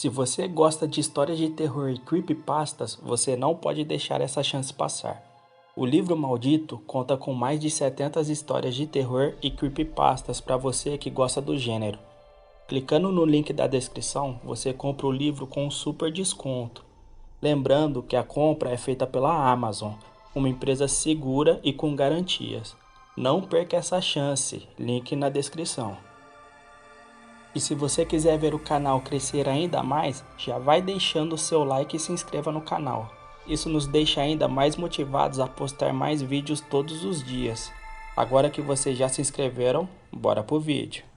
Se você gosta de histórias de terror e creepypastas, você não pode deixar essa chance passar. O livro Maldito conta com mais de 70 histórias de terror e creepypastas para você que gosta do gênero. Clicando no link da descrição, você compra o livro com um super desconto. Lembrando que a compra é feita pela Amazon, uma empresa segura e com garantias. Não perca essa chance, link na descrição. E se você quiser ver o canal crescer ainda mais, já vai deixando o seu like e se inscreva no canal. Isso nos deixa ainda mais motivados a postar mais vídeos todos os dias. Agora que vocês já se inscreveram, bora pro vídeo.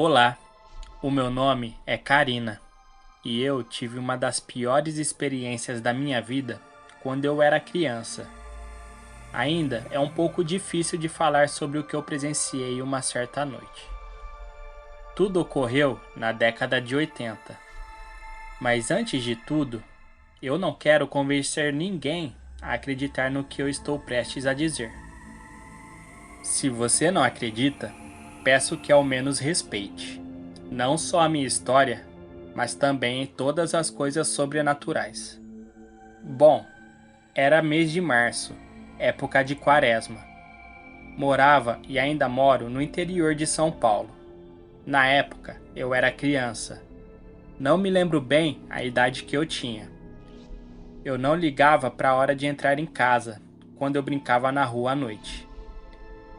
Olá, o meu nome é Karina e eu tive uma das piores experiências da minha vida quando eu era criança. Ainda é um pouco difícil de falar sobre o que eu presenciei uma certa noite. Tudo ocorreu na década de 80. Mas antes de tudo, eu não quero convencer ninguém a acreditar no que eu estou prestes a dizer. Se você não acredita, peço que ao menos respeite, não só a minha história, mas também todas as coisas sobrenaturais. Bom, era mês de março, época de quaresma. Morava e ainda moro no interior de São Paulo. Na época, eu era criança. Não me lembro bem a idade que eu tinha. Eu não ligava para a hora de entrar em casa, quando eu brincava na rua à noite.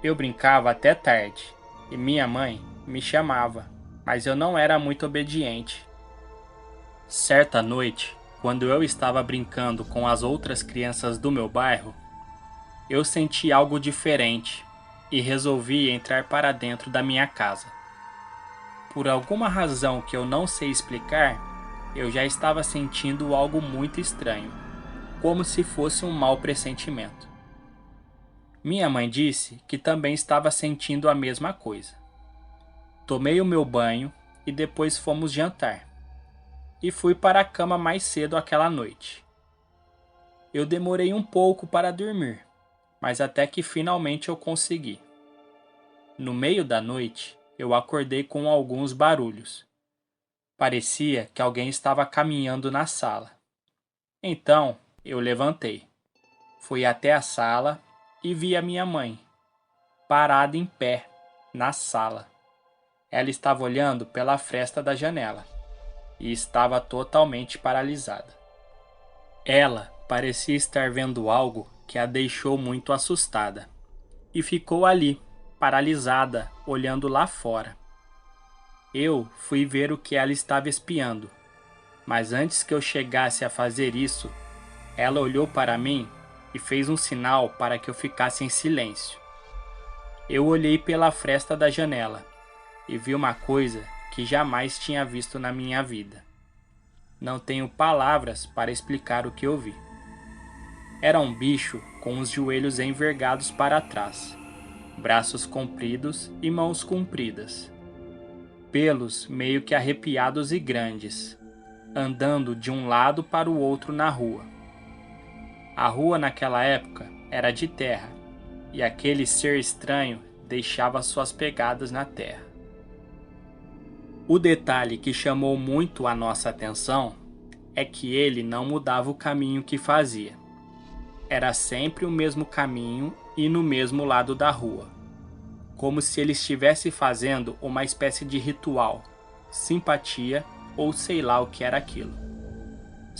Eu brincava até tarde, e minha mãe me chamava, mas eu não era muito obediente. Certa noite, quando eu estava brincando com as outras crianças do meu bairro, eu senti algo diferente e resolvi entrar para dentro da minha casa. Por alguma razão que eu não sei explicar, eu já estava sentindo algo muito estranho, como se fosse um mau pressentimento. Minha mãe disse que também estava sentindo a mesma coisa. Tomei o meu banho e depois fomos jantar. E fui para a cama mais cedo aquela noite. Eu demorei um pouco para dormir, mas até que finalmente eu consegui. No meio da noite, eu acordei com alguns barulhos. Parecia que alguém estava caminhando na sala. Então, eu levantei. Fui até a sala e vi a minha mãe, parada em pé, na sala. Ela estava olhando pela fresta da janela e estava totalmente paralisada. Ela parecia estar vendo algo que a deixou muito assustada e ficou ali, paralisada, olhando lá fora. Eu fui ver o que ela estava espiando, mas antes que eu chegasse a fazer isso, ela olhou para mim e fez um sinal para que eu ficasse em silêncio. Eu olhei pela fresta da janela e vi uma coisa que jamais tinha visto na minha vida. Não tenho palavras para explicar o que eu vi. Era um bicho com os joelhos envergados para trás, braços compridos e mãos compridas, pelos meio que arrepiados e grandes, andando de um lado para o outro na rua. A rua naquela época era de terra, e aquele ser estranho deixava suas pegadas na terra. O detalhe que chamou muito a nossa atenção é que ele não mudava o caminho que fazia. Era sempre o mesmo caminho e no mesmo lado da rua, como se ele estivesse fazendo uma espécie de ritual, simpatia ou sei lá o que era aquilo.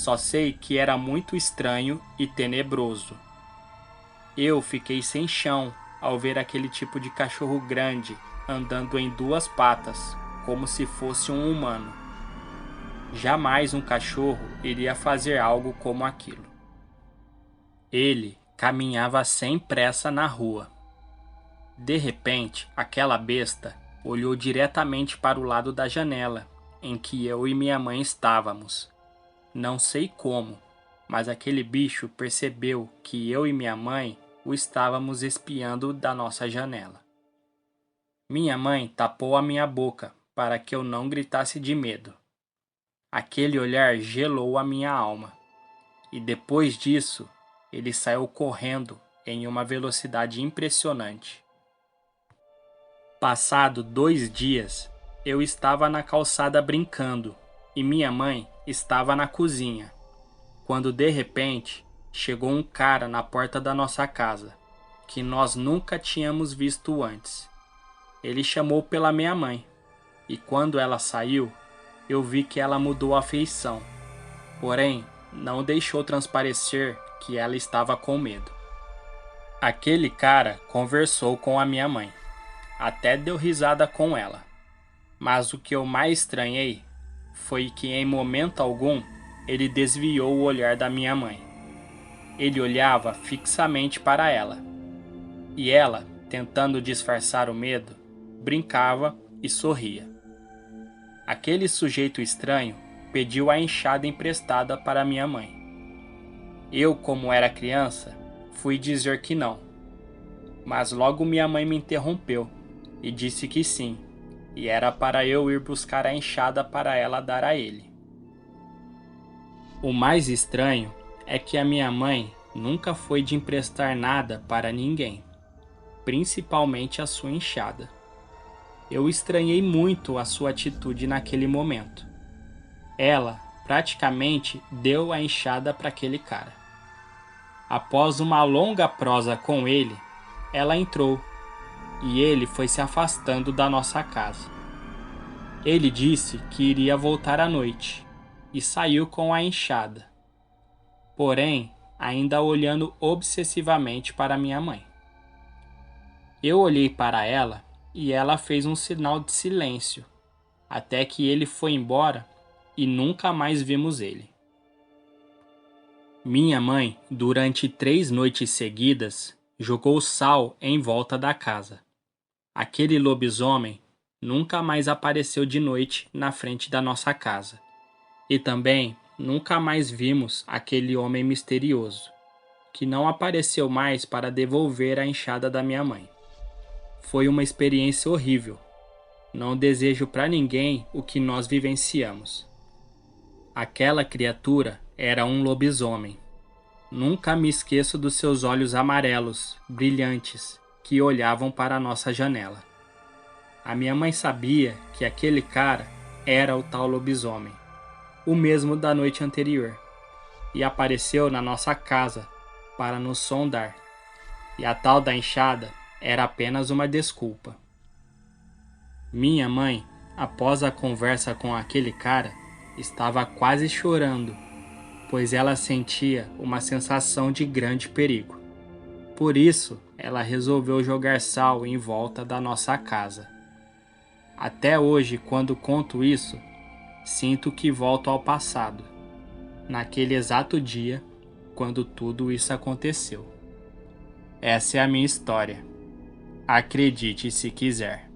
Só sei que era muito estranho e tenebroso. Eu fiquei sem chão ao ver aquele tipo de cachorro grande andando em duas patas, como se fosse um humano. Jamais um cachorro iria fazer algo como aquilo. Ele caminhava sem pressa na rua. De repente, aquela besta olhou diretamente para o lado da janela em que eu e minha mãe estávamos. Não sei como, mas aquele bicho percebeu que eu e minha mãe o estávamos espiando da nossa janela. Minha mãe tapou a minha boca para que eu não gritasse de medo. Aquele olhar gelou a minha alma, e depois disso, ele saiu correndo em uma velocidade impressionante. Passado 2 dias, eu estava na calçada brincando e minha mãe estava na cozinha, quando de repente chegou um cara na porta da nossa casa, que nós nunca tínhamos visto antes. Ele chamou pela minha mãe, e quando ela saiu, eu vi que ela mudou a feição, porém não deixou transparecer que ela estava com medo. Aquele cara conversou com a minha mãe, até deu risada com ela, mas o que eu mais estranhei foi que em momento algum ele desviou o olhar da minha mãe. Ele olhava fixamente para ela, e ela, tentando disfarçar o medo, brincava e sorria. Aquele sujeito estranho pediu a enxada emprestada para minha mãe. Eu, como era criança, fui dizer que não, mas logo minha mãe me interrompeu e disse que sim, e era para eu ir buscar a enxada para ela dar a ele. O mais estranho é que a minha mãe nunca foi de emprestar nada para ninguém, principalmente a sua enxada. Eu estranhei muito a sua atitude naquele momento. Ela praticamente deu a enxada para aquele cara. Após uma longa prosa com ele, ela entrou e ele foi se afastando da nossa casa. Ele disse que iria voltar à noite e saiu com a enxada, porém ainda olhando obsessivamente para minha mãe. Eu olhei para ela e ela fez um sinal de silêncio, até que ele foi embora e nunca mais vimos ele. Minha mãe, durante 3 noites seguidas, jogou sal em volta da casa. Aquele lobisomem nunca mais apareceu de noite na frente da nossa casa. E também nunca mais vimos aquele homem misterioso, que não apareceu mais para devolver a enxada da minha mãe. Foi uma experiência horrível. Não desejo para ninguém o que nós vivenciamos. Aquela criatura era um lobisomem. Nunca me esqueço dos seus olhos amarelos, brilhantes, que olhavam para a nossa janela. A minha mãe sabia que aquele cara era o tal lobisomem, o mesmo da noite anterior, e apareceu na nossa casa para nos sondar. E a tal da enxada era apenas uma desculpa. Minha mãe, após a conversa com aquele cara, estava quase chorando, pois ela sentia uma sensação de grande perigo. Por isso, ela resolveu jogar sal em volta da nossa casa. Até hoje, quando conto isso, sinto que volto ao passado, naquele exato dia, quando tudo isso aconteceu. Essa é a minha história. Acredite se quiser.